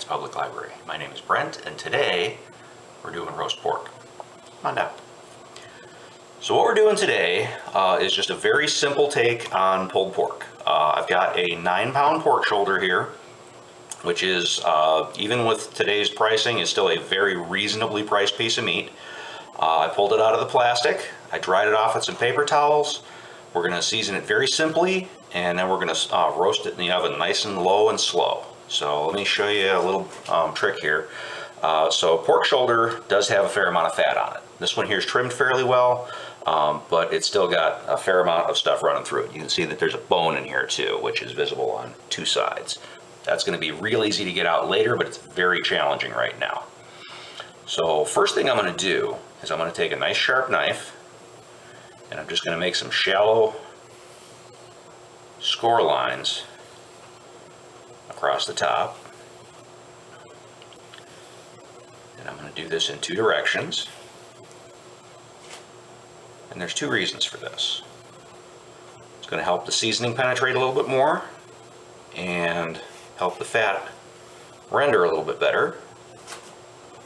Public Library. My name is Brent, and today we're doing roast pork. Come on down. So what we're doing today is just a very simple take on pulled pork. I've got a 9-pound pork shoulder here, which is, even with today's pricing, is still a very reasonably priced piece of meat. I pulled it out of the plastic. I dried it off with some paper towels. We're going to season it very simply, and then we're going to roast it in the oven nice and low and slow. So let me show you a little trick here. So pork shoulder does have a fair amount of fat on it. This one here is trimmed fairly well, but it's still got a fair amount of stuff running through it. You can see that there's a bone in here too, which is visible on two sides. That's going to be real easy to get out later, but it's very challenging right now. So first thing I'm going to do is I'm going to take a nice sharp knife, and I'm just going to make some shallow score lines across the top. And I'm going to do this in two directions. And there's two reasons for this. It's going to help the seasoning penetrate a little bit more and help the fat render a little bit better.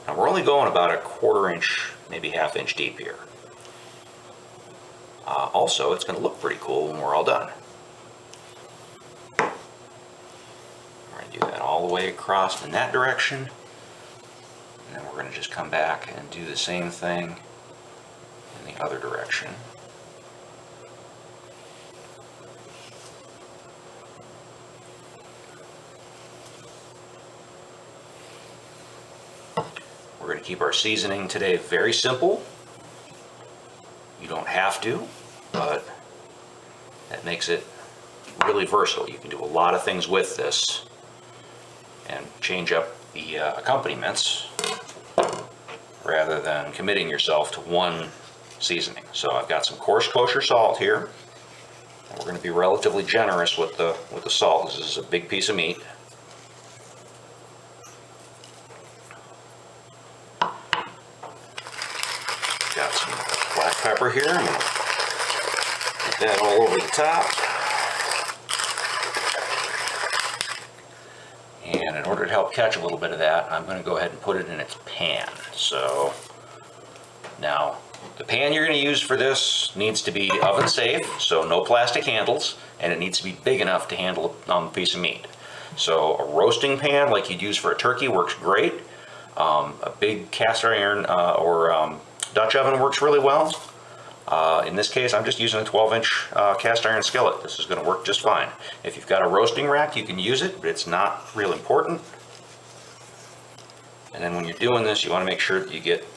Now we're only going about a 1/4 inch, maybe 1/2 inch deep here. Also, it's going to look pretty cool when we're all done. We're going to do that all the way across in that direction. And then we're going to just come back and do the same thing in the other direction. We're going to keep our seasoning today very simple. You don't have to, but that makes it really versatile. You can do a lot of things with this and change up the accompaniments rather than committing yourself to one seasoning. So I've got some coarse kosher salt here. And we're going to be relatively generous with the salt. This is a big piece of meat. Got some black pepper here. I'm going to put that all over the top. And in order to help catch a little bit of that, I'm going to go ahead and put it in its pan. So now the pan you're going to use for this needs to be oven safe, so no plastic handles, and it needs to be big enough to handle a piece of meat. So a roasting pan like you'd use for a turkey works great. A big cast iron or Dutch oven works really well. In this case, I'm just using a 12-inch cast iron skillet. This is going to work just fine. If you've got a roasting rack, you can use it, but it's not real important. And then when you're doing this, you want to make sure that you get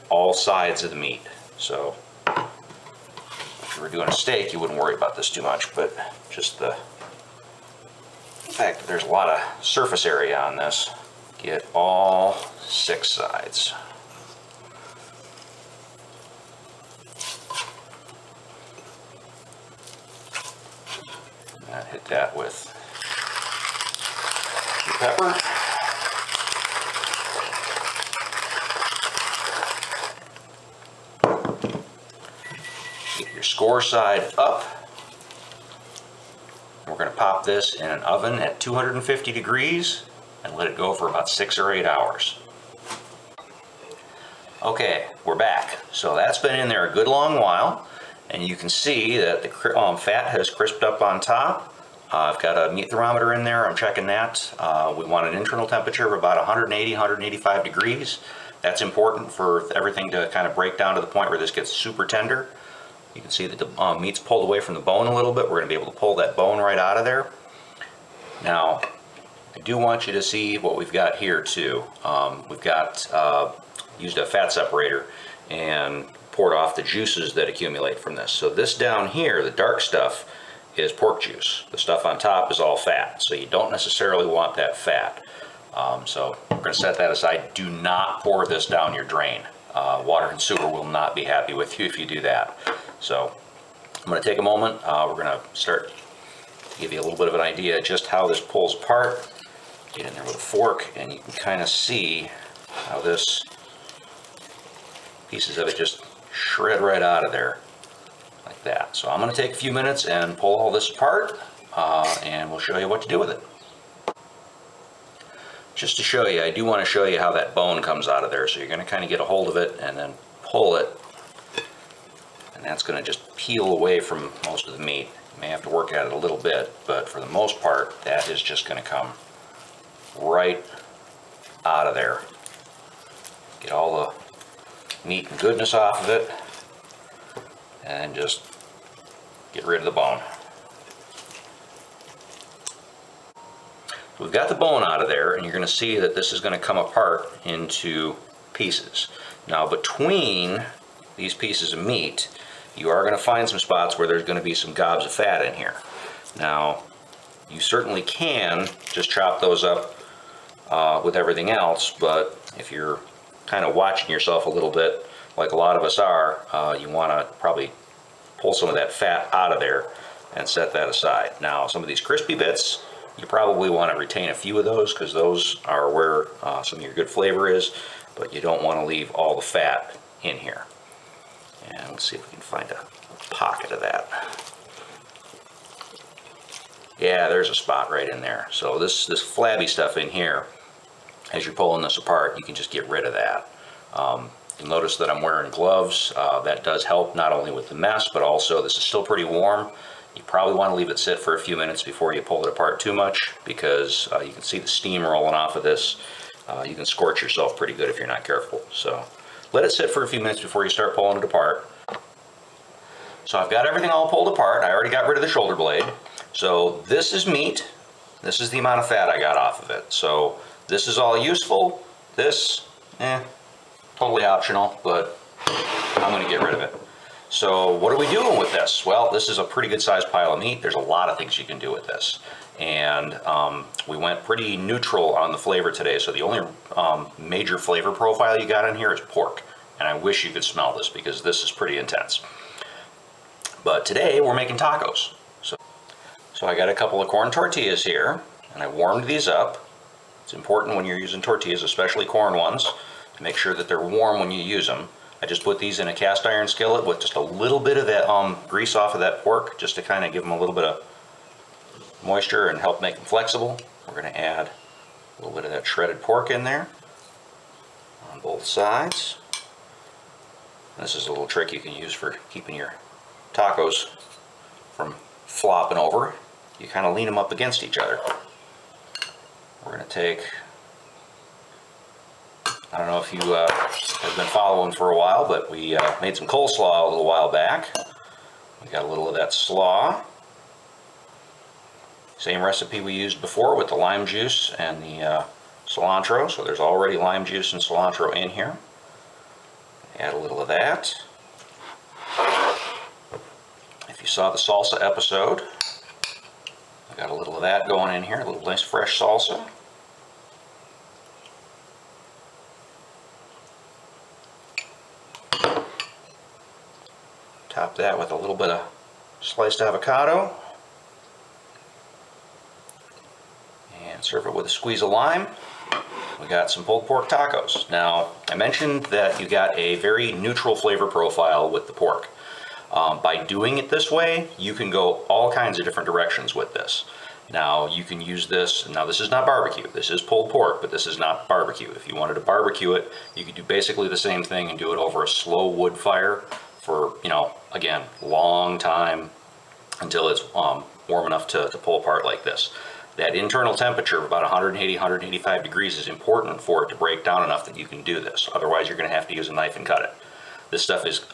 all sides of the meat. So if you were doing a steak, you wouldn't worry about this too much, but just the fact that there's a lot of surface area on this, get all 6 sides. And hit that with pepper. Get your score side up. We're going to pop this in an oven at 250 degrees and let it go for about 6 or 8 hours. Okay, we're back. So that's been in there a good long while. And you can see that the fat has crisped up on top. I've got a meat thermometer in there. I'm checking that. We want an internal temperature of about 180, 185 degrees. That's important for everything to kind of break down to the point where this gets super tender. You can see that the meat's pulled away from the bone a little bit. We're going to be able to pull that bone right out of there. Now, I do want you to see what we've got here too. We've got used a fat separator and poured off the juices that accumulate from this. So this down here, the dark stuff, is pork juice. The stuff on top is all fat, so you don't necessarily want that fat. So we're going to set that aside. Do not pour this down your drain. Water and sewer will not be happy with you if you do that. So I'm going to take a moment. We're going to start to give you a little bit of an idea just how this pulls apart. Get in there with a fork, and you can kind of see how this pieces of it just shred right out of there like that. So I'm going to take a few minutes and pull all this apart, and we'll show you what to do with it. just to show you, I do want to show you how that bone comes out of there. So you're going to kind of get a hold of it and then pull it, and that's going to just peel away from most of the meat. You may have to work at it a little bit, but for the most part, that is just going to come right out of there. Get all the meat and goodness off of it, and just get rid of the bone. We've got the bone out of there, and you're going to see that this is going to come apart into pieces. Now, between these pieces of meat, you are going to find some spots where there's going to be some gobs of fat in here. Now, you certainly can just chop those up with everything else, but if you're kind of watching yourself a little bit, like a lot of us are, you want to probably pull some of that fat out of there and set that aside. Now, some of these crispy bits, you probably want to retain a few of those because those are where some of your good flavor is, but you don't want to leave all the fat in here. And let's see if we can find a pocket of that. Yeah, there's a spot right in there. So this flabby stuff in here, as you're pulling this apart, you can just get rid of that. You'll notice that I'm wearing gloves. That does help not only with the mess, but also this is still pretty warm. You probably want to leave it sit for a few minutes before you pull it apart too much, because you can see the steam rolling off of this. You can scorch yourself pretty good if you're not careful. So let it sit for a few minutes before you start pulling it apart. So I've got everything all pulled apart. I already got rid of the shoulder blade. So this is meat. This is the amount of fat I got off of it. So this is all useful. This, totally optional, but I'm going to get rid of it. So what are we doing with this? Well, this is a pretty good sized pile of meat. There's a lot of things you can do with this. And we went pretty neutral on the flavor today. So the only major flavor profile you got in here is pork. And I wish you could smell this because this is pretty intense. But today we're making tacos. So I got a couple of corn tortillas here, and I warmed these up. It's important when you're using tortillas, especially corn ones, to make sure that they're warm when you use them. I just put these in a cast iron skillet with just a little bit of that grease off of that pork, just to kind of give them a little bit of moisture and help make them flexible. We're going to add a little bit of that shredded pork in there on both sides. This is a little trick you can use for keeping your tacos from flopping over. You kind of lean them up against each other. We're going to take, I don't know if you have been following for a while, but we made some coleslaw a little while back. We got a little of that slaw. Same recipe we used before with the lime juice and the cilantro. So there's already lime juice and cilantro in here. Add a little of that. If you saw the salsa episode, I got a little of that going in here, a little nice fresh salsa. Top that with a little bit of sliced avocado. And serve it with a squeeze of lime. We got some pulled pork tacos. Now, I mentioned that you got a very neutral flavor profile with the pork. By doing it this way, you can go all kinds of different directions with this. Now, you can use this, now this is not barbecue, this is pulled pork, but this is not barbecue. If you wanted to barbecue it, you could do basically the same thing and do it over a slow wood fire for, again, long time until it's warm enough to pull apart like this. That internal temperature of about 180, 185 degrees is important for it to break down enough that you can do this. Otherwise, you're going to have to use a knife and cut it. This stuff is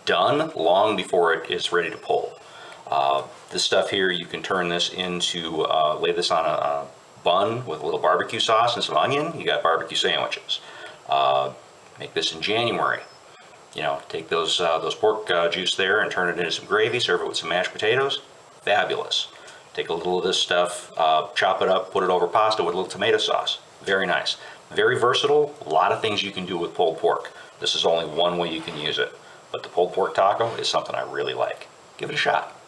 done long before it is ready to pull. This stuff here, you can turn this into, lay this on a bun with a little barbecue sauce and some onion. You got barbecue sandwiches. Make this in January. Take those pork juice there and turn it into some gravy, serve it with some mashed potatoes. Fabulous. Take a little of this stuff, chop it up, put it over pasta with a little tomato sauce. Very nice. Very versatile. A lot of things you can do with pulled pork. This is only one way you can use it. But the pulled pork taco is something I really like. Give it a shot.